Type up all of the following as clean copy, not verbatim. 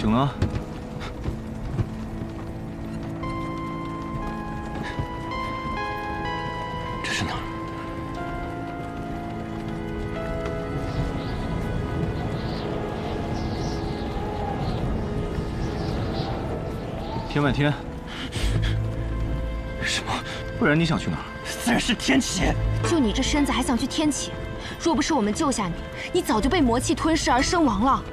醒了。这是哪儿？天外天。什么？不然你想去哪儿？自然是天启。就你这身子还想去天启？若不是我们救下你，你早就被魔气吞噬而身亡了。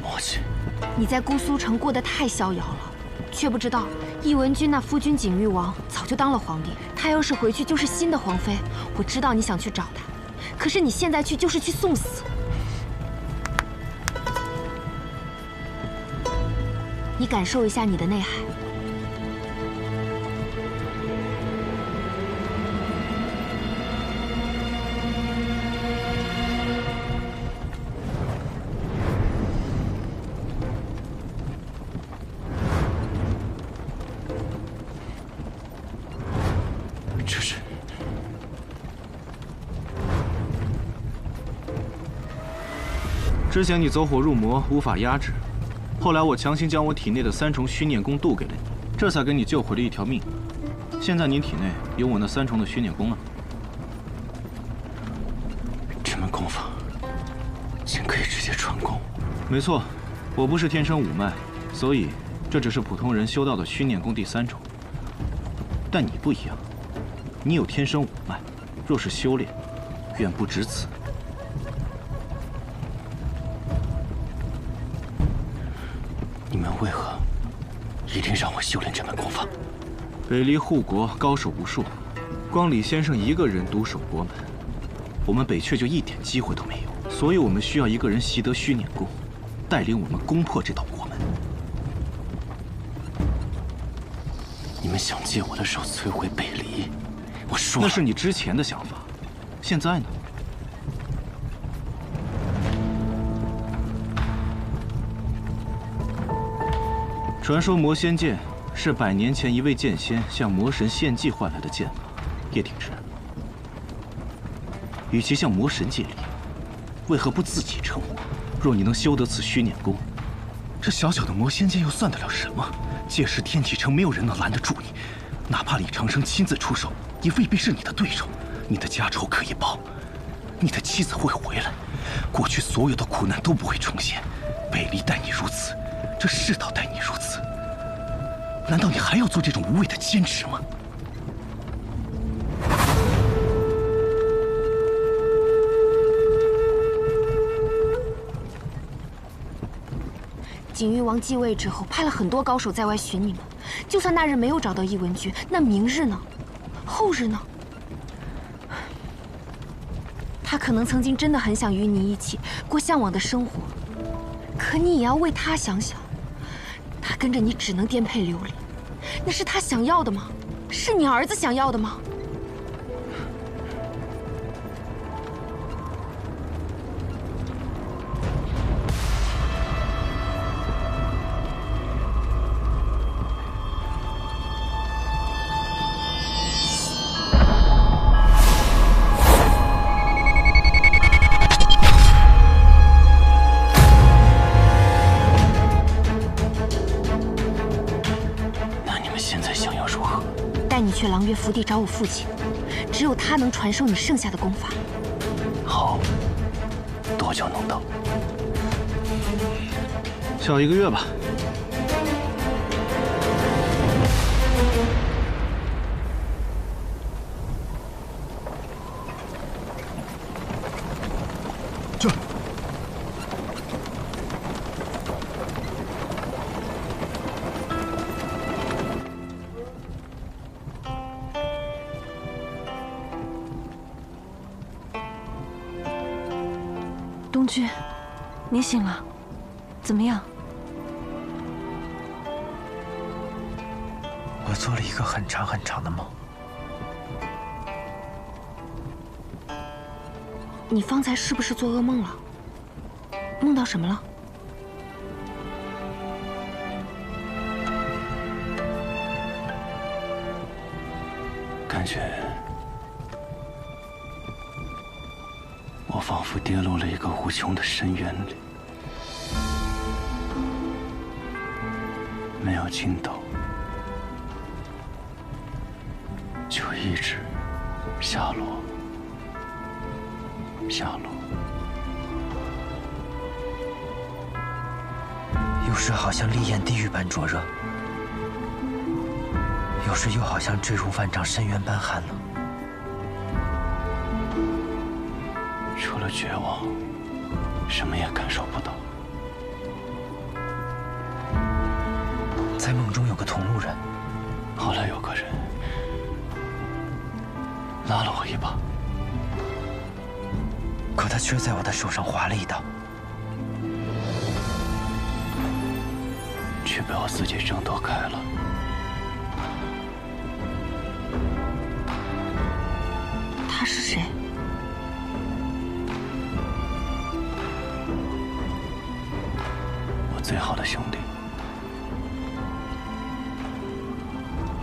魔气？你在姑苏城过得太逍遥了，却不知道义文君那夫君景誉王早就当了皇帝。他要是回去就是新的皇妃。我知道你想去找他，可是你现在去就是去送死。你感受一下你的内海。这是之前你走火入魔，无法压制。后来我强行将我体内的3重虚念功渡给了你，这才给你救回了一条命。现在你体内有我那3重的虚念功了。这门功法竟可以直接传功？没错，我不是天生五脉，所以这只是普通人修到的虚念功第3重。但你不一样，你有天生五脉，若是修炼，远不止此。你们为何一定让我修炼这门功法？北离护国高手无数，光李先生一个人独守国门，我们北阙就一点机会都没有。所以我们需要一个人习得虚念功，带领我们攻破这道国门。你们想借我的手摧毁北离？我说了，那是你之前的想法，现在呢？传说魔仙剑是100年前一位剑仙向魔神献祭换来的剑法，叶挺之。与其向魔神借力，为何不自己成魔？若你能修得此虚念功，这小小的魔仙剑又算得了什么？届时天启城没有人能拦得住你，哪怕李长生亲自出手，也未必是你的对手。你的家仇可以报，你的妻子会回来，过去所有的苦难都不会重现。北离待你如此，这世道待你如此，难道你还要做这种无谓的坚持吗？景誉王继位之后，派了很多高手在外寻你们。就算那日没有找到义文君，那明日呢？后日呢？他可能曾经真的很想与你一起过向往的生活，可你也要为他想想。他跟着你只能颠沛流离，那是他想要的吗？是你儿子想要的吗？带你去狼岳福地找我父亲，只有他能传授你剩下的功法。好，多久能到？小1个月吧。这。东君，你醒了，怎么样？我做了一个很长很长的梦。你方才是不是做噩梦了？梦到什么了？感觉我仿佛跌落了一个无穷的深渊里，没有尽头，就一直下落，下落。有时好像烈焰地狱般灼热，有时又好像坠入万丈深渊般寒冷。除了绝望，什么也感受不到。在梦中有个同路人，后来有个人拉了我一把，可他却在我的手上划了一刀，却被我自己挣脱开了。他是谁？我最好的兄弟，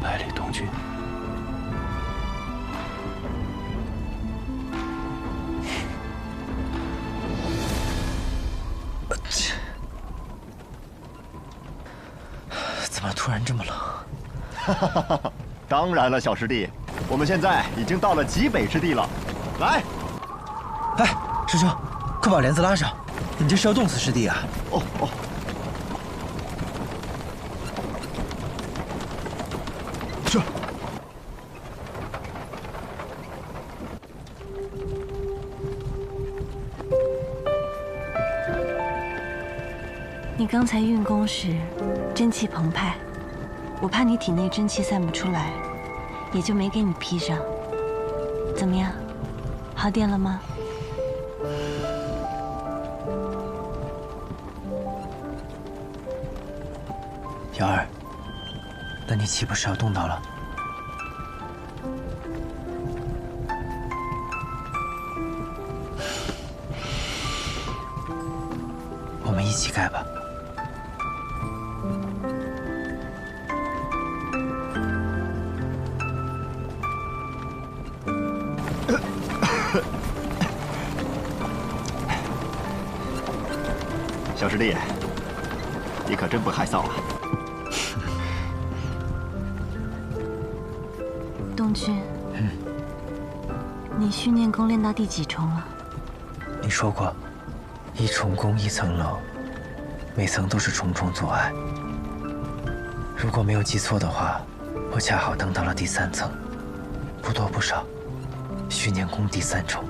百里东君。怎么突然这么冷？当然了，小师弟，我们现在已经到了极北之地了。来，哎，师兄，快把帘子拉上，你这是要冻死师弟啊！哦哦，是。你刚才运功时，真气澎湃，我怕你体内真气散不出来，也就没给你披上。怎么样，好点了吗？瑶儿，那你岂不是要冻到了？我们一起盖吧。小师弟，你可真不害臊啊！东君，你训练功练到第几重了？你说过，一重功一层楼，每层都是重重阻碍。如果没有记错的话，我恰好登到了第3层，不多不少，训练功第3重。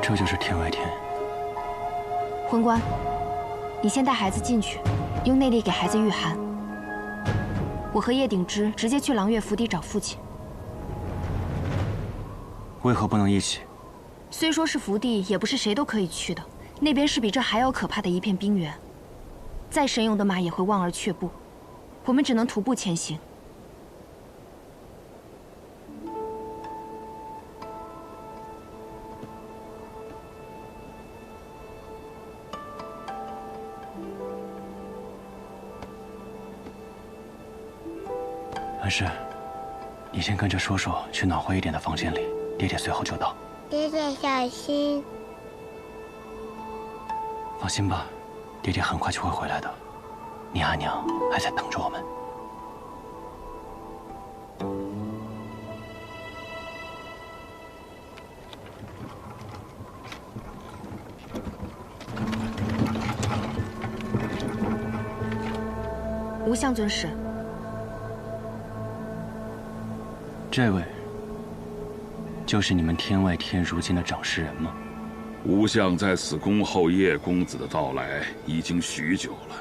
这就是天外天。魂官，你先带孩子进去，用内力给孩子御寒。我和叶鼎之直接去狼月府邸找父亲。为何不能一起？虽说是福地，也不是谁都可以去的。那边是比这还要可怕的一片冰原，再神勇的马也会望而却步。我们只能徒步前行。文氏，你先跟着叔叔去暖和一点的房间里，爹爹随后就到。爹爹小心。放心吧，爹爹很快就会回来的。你阿娘还在等着我们。无相尊使，这位就是你们天外天如今的掌事人吗？吾相在此恭候叶公子的到来已经许久了。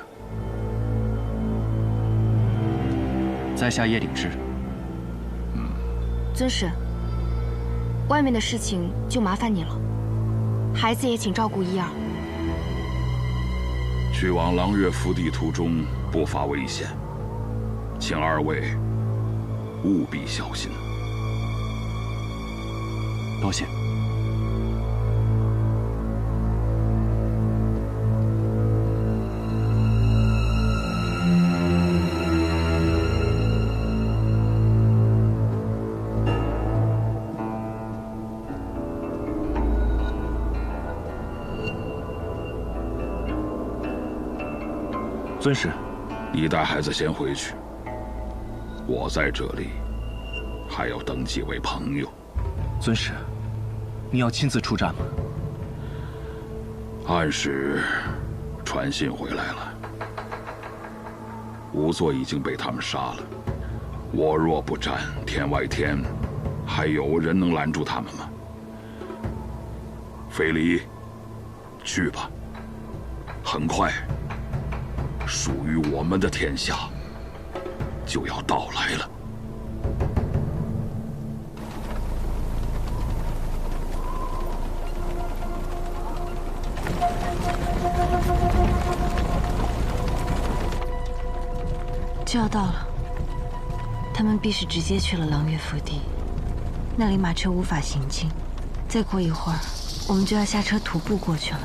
在下叶鼎之。尊使，外面的事情就麻烦你了，孩子也请照顾一二。去往狼月福地途中不乏危险，请二位务必小心。多谢。尊师，你带孩子先回去，我在这里还要等几位朋友。尊师，你要亲自出战吗？暗使传信回来了，仵作已经被他们杀了。我若不战，天外天还有人能拦住他们吗？菲离，去吧，很快。属于我们的天下就要到来了。就要到了，他们必是直接去了狼月府地，那里马车无法行进。再过一会儿，我们就要下车徒步过去了。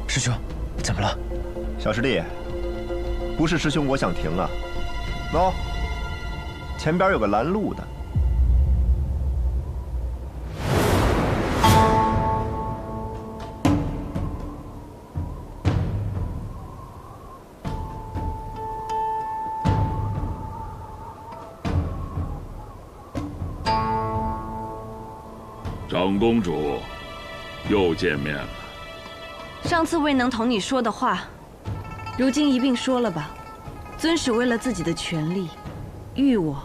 师兄，怎么了？小师弟，不是师兄我想停啊，喏，前边有个拦路的。长公主，又见面了。上次未能同你说的话，如今一并说了吧。尊使为了自己的权利，欲我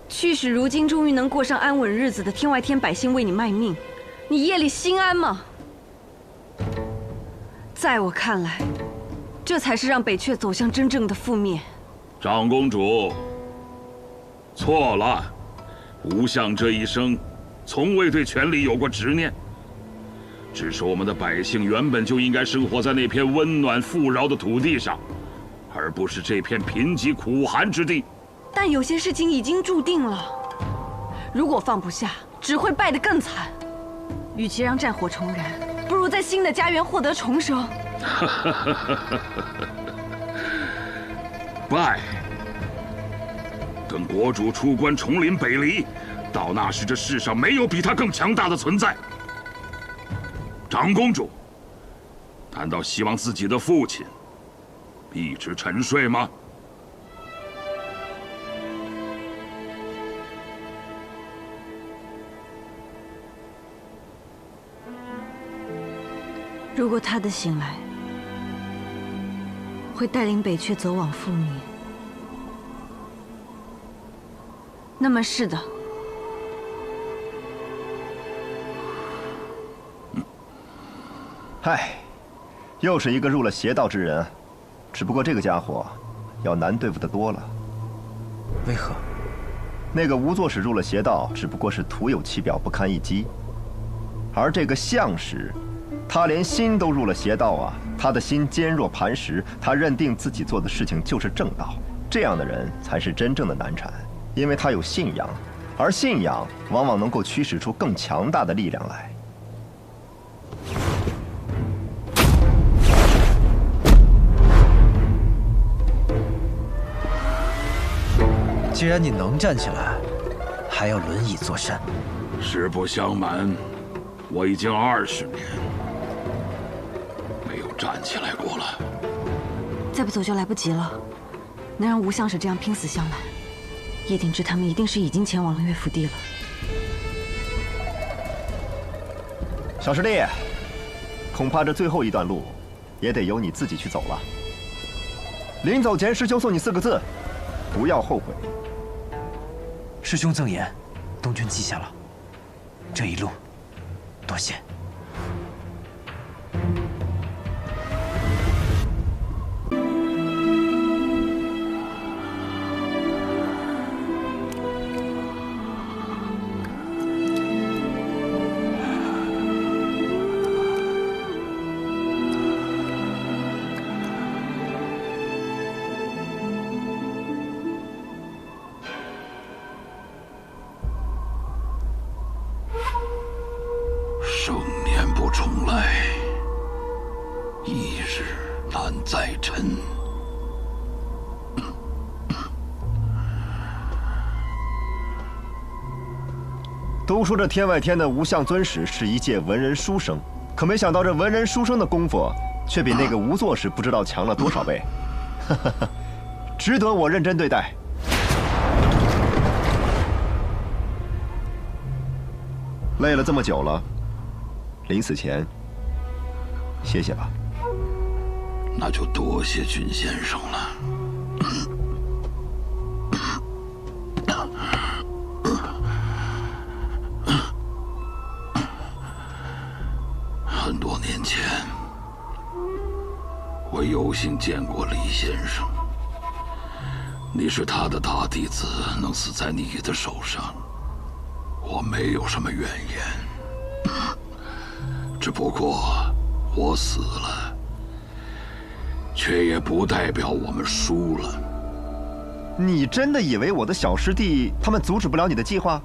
驱使如今终于能过上安稳日子的天外天百姓为你卖命，你夜里心安吗？在我看来，这才是让北阙走向真正的覆灭。长公主，错了，吾相这一生从未对权力有过执念。只是我们的百姓原本就应该生活在那片温暖富饶的土地上，而不是这片贫瘠苦寒之地。但有些事情已经注定了，如果放不下，只会败得更惨。与其让战火重燃，不如在新的家园获得重生。败，跟国主出关重临北离，到那时这世上没有比他更强大的存在。长公主，难道希望自己的父亲一直沉睡吗？如果他的醒来会带领北阙走往覆灭，那么是的。唉，又是一个入了邪道之人，只不过这个家伙要难对付得多了。为何？那个无作使入了邪道，只不过是徒有其表，不堪一击；而这个相使，他连心都入了邪道啊！他的心坚若磐石，他认定自己做的事情就是正道。这样的人才是真正的难缠，因为他有信仰，而信仰往往能够驱使出更强大的力量来。既然你能站起来，还要轮椅作甚？实不相瞒，我已经20年没有站起来过了。再不走就来不及了。能让吴相使这样拼死相拦，叶鼎之他们一定是已经前往了岳府地了。小师弟，恐怕这最后一段路，也得由你自己去走了。临走前，师兄送你4个字：不要后悔。师兄赠言，东君记下了。这一路，多谢。有重来，一日难再晨。都说这天外天的无相尊使是一介文人书生，可没想到这文人书生的功夫，却比那个无作使不知道强了多少倍。值得我认真对待。累了这么久了，临死前歇歇吧。那就多谢君先生了。很多年前，我有幸见过李先生。你是他的大弟子，能死在你的手上，我没有什么怨言。只不过我死了，却也不代表我们输了。你真的以为我的小师弟他们阻止不了你的计划？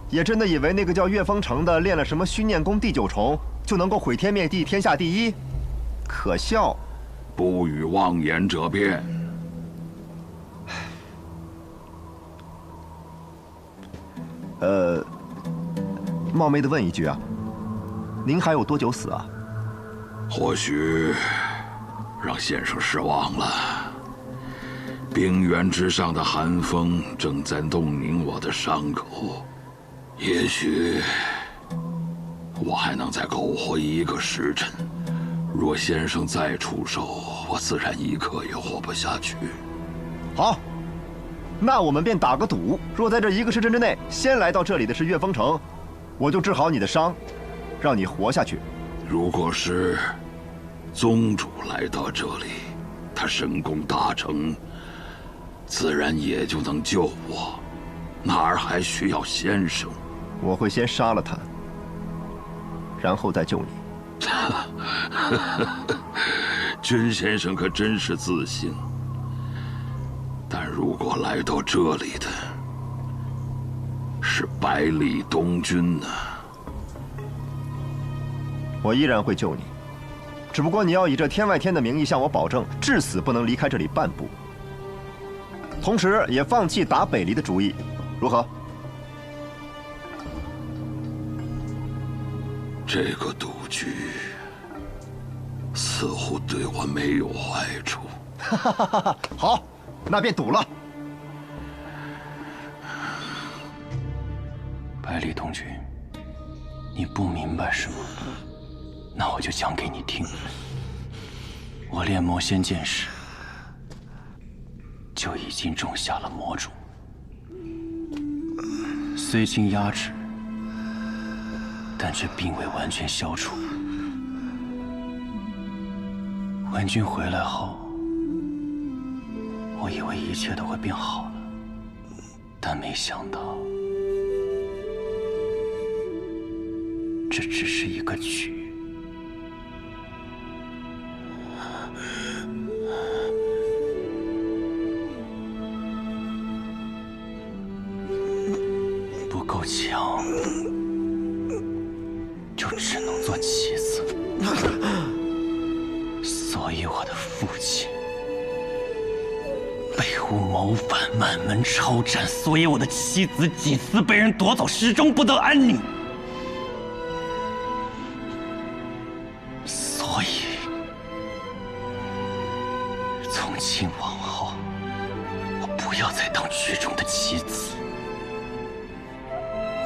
也真的以为那个叫岳风城的练了什么虚念功第9重就能够毁天灭地、天下第一？可笑！不与妄言者辩。冒昧的问一句啊，您还有多久死啊？或许让先生失望了。冰原之上的寒风正在冻凝我的伤口，也许我还能再苟活1个时辰。若先生再出手，我自然1刻也活不下去。好，那我们便打个赌，若在这1个时辰之内，先来到这里的是岳风城，我就治好你的伤，让你活下去。如果是宗主来到这里，他神功大成，自然也就能救我，哪儿还需要先生？我会先杀了他，然后再救你。君先生可真是自信。但如果来到这里的是百里东君呢？我依然会救你，只不过你要以这天外天的名义向我保证，至死不能离开这里半步，同时也放弃打北离的主意，如何？这个赌局似乎对我没有坏处。好，那便赌了。百里东君，你不明白是吗？那我就讲给你听。我练魔仙剑时，就已经种下了魔种，虽经压制，但却并未完全消除。文君回来后，我以为一切都会变好了，但没想到，这只是一个局。不够强，就只能做棋子。所以我的父亲被诬谋反，满门抄斩，所以我的妻子几次被人夺走，始终不得安宁。所以，从今往后，我不要再当局中的棋子，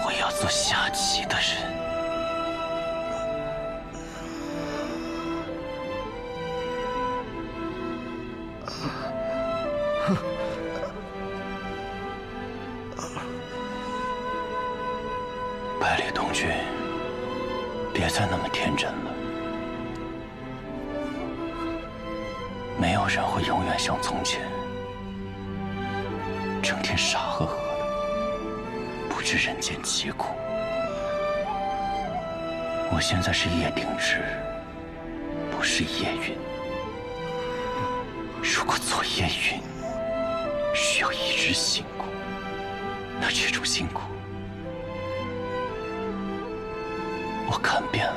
我要做下棋的人。百里东君，别再那么天真了。没有人会永远像从前，整天傻呵呵的，不知人间疾苦。我现在是叶鼎之，不是叶云。如果做叶云需要一直辛苦，那这种辛苦我看遍了，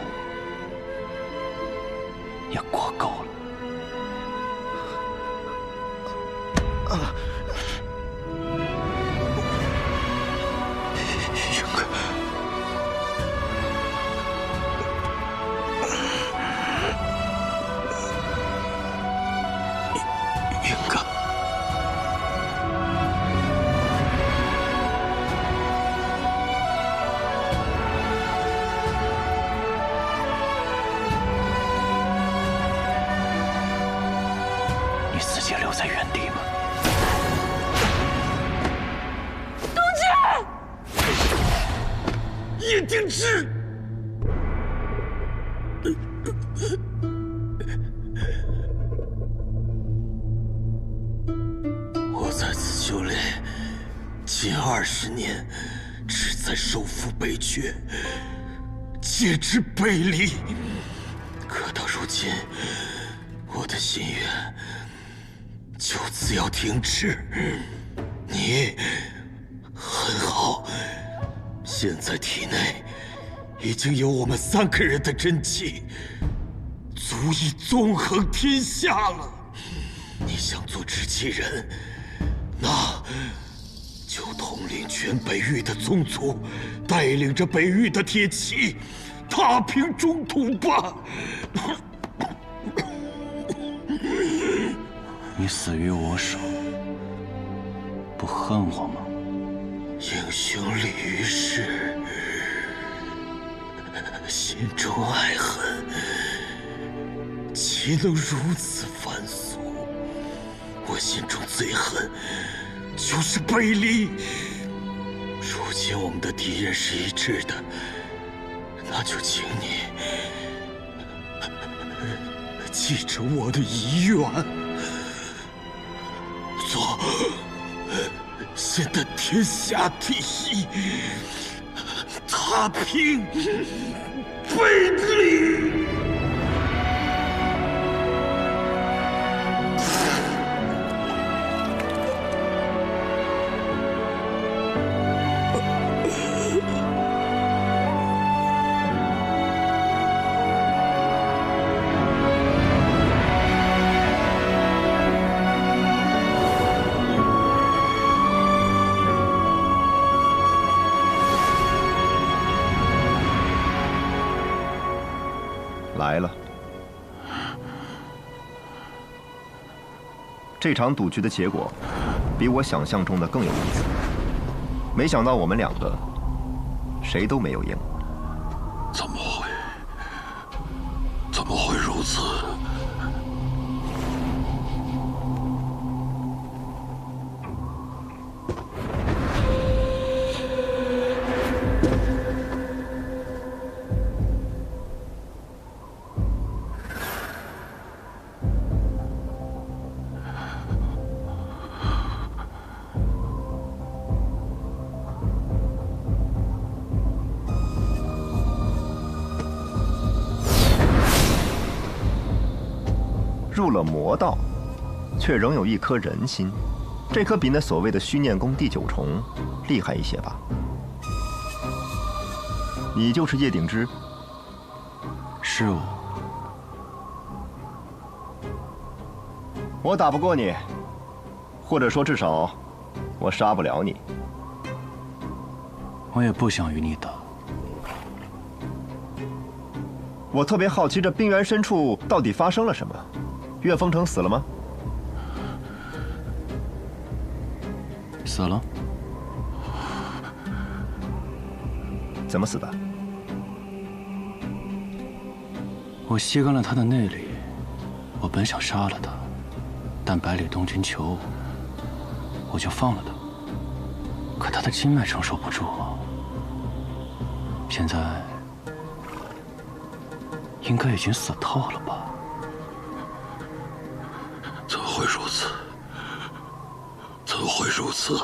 在原地吧。叶定之，我在此修炼近20年，志在收复北阙，戒之背离。可到如今，我的心愿就此要停止。你很好。 现在体内已经有我们3个人的真气，足以纵横天下了。你想做执气人，那就统领全北域的宗族，带领着北域的铁骑，踏平中土吧。你死于我手，不恨我吗？ 英雄立于世，心中爱恨，岂能如此凡俗？我心中最恨就是背离。如今我们的敌人是一致的，那就请你继承我的遗愿，做 现在天下第一，踏平背离。来了。这场赌局的结果，比我想象中的更有意思。没想到我们2个，谁都没有赢。怎么会如此？入了魔道，却仍有一颗人心，这可比那所谓的虚念宫第9重厉害一些吧？你就是叶鼎之？是我。我打不过你，或者说至少我杀不了你。我也不想与你打。我特别好奇，这冰原深处到底发生了什么？ 岳风城死了吗？死了。怎么死的？我吸干了他的内力，我本想杀了他，但百里东军求我，我就放了他。可他的经脉承受不住啊，现在应该已经死透了吧？ 怎么会如此？怎么会如此？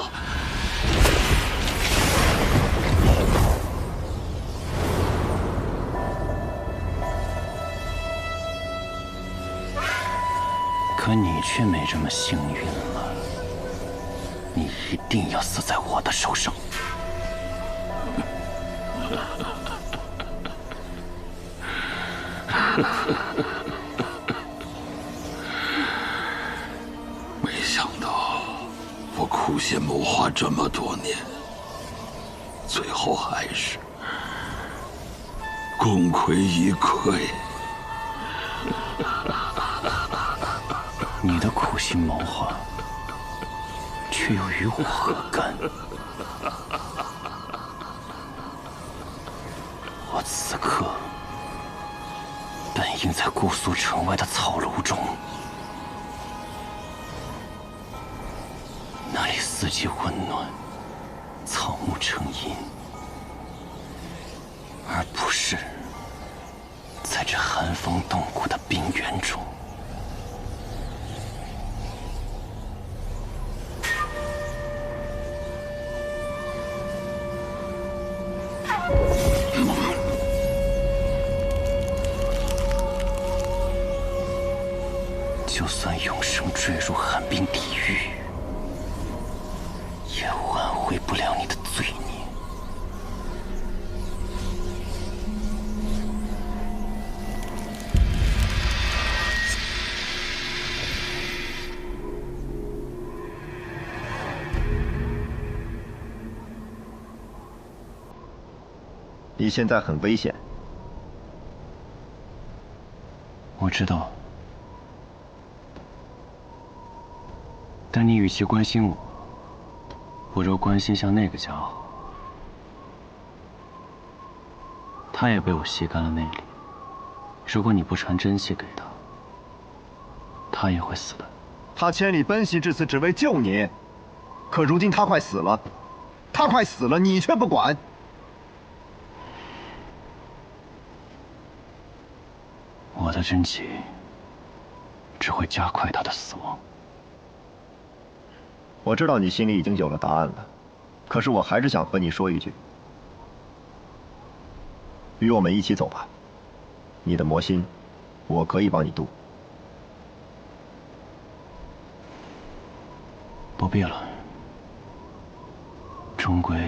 可你却没这么幸运了，你一定要死在我的手上。没想到我苦心谋划这么多年，最后还是功亏一篑。你的苦心谋划，却又与我何干？我此刻本应在姑苏城外的草庐中，四季温暖，草木成荫，而不是在这寒风冻骨的冰原中。就算永生坠入寒冰地狱，也挽回不了你的罪孽。你现在很危险。我知道。但你与其关心我，不如关心像那个家伙。他也被我吸干了内力。如果你不传真气给他，他也会死的。他千里奔袭至此，只为救你。可如今他快死了，你却不管。我的真气只会加快他的死亡。我知道你心里已经有了答案了，可是我还是想和你说一句：与我们一起走吧。你的魔心，我可以帮你渡。不必了，终归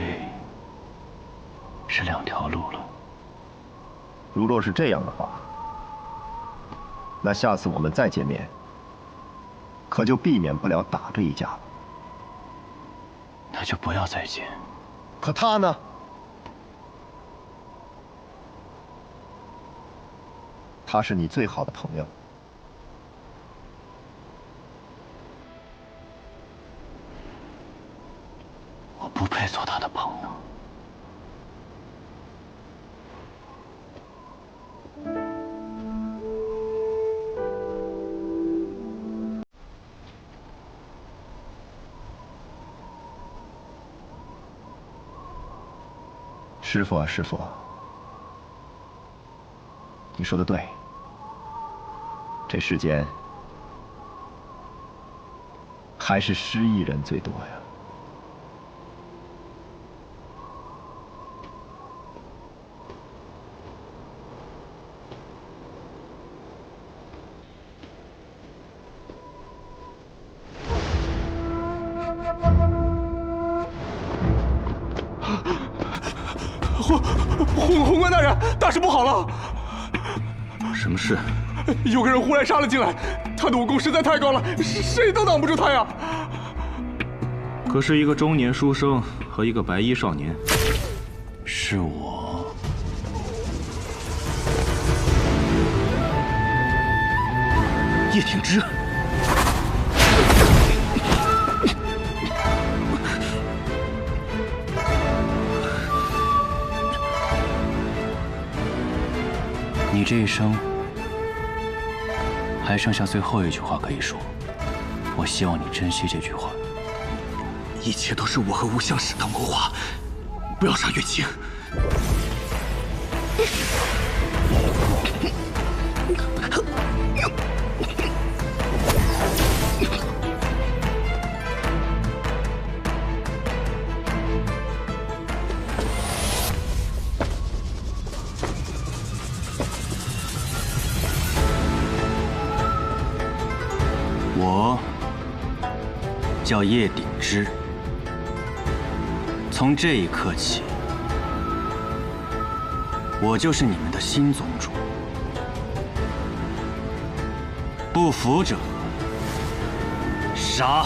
是两条路了。如若是这样的话，那下次我们再见面，可就避免不了打这一架了。那就不要再见。可他呢？他是你最好的朋友。我不配做他的朋友。师父啊，师父，你说的对，这世间还是失意人最多呀。宏观大人，大事不好了！什么事？有个人忽然杀了进来，他的武功实在太高了，谁都挡不住他呀！可是一个中年书生和一个白衣少年。是我。叶挺之。你这一生还剩下最后一句话可以说，我希望你珍惜这句话。一切都是我和吴相使的谋划，不要杀月清。我叫叶鼎之，从这一刻起，我就是你们的新宗主。不服者，杀！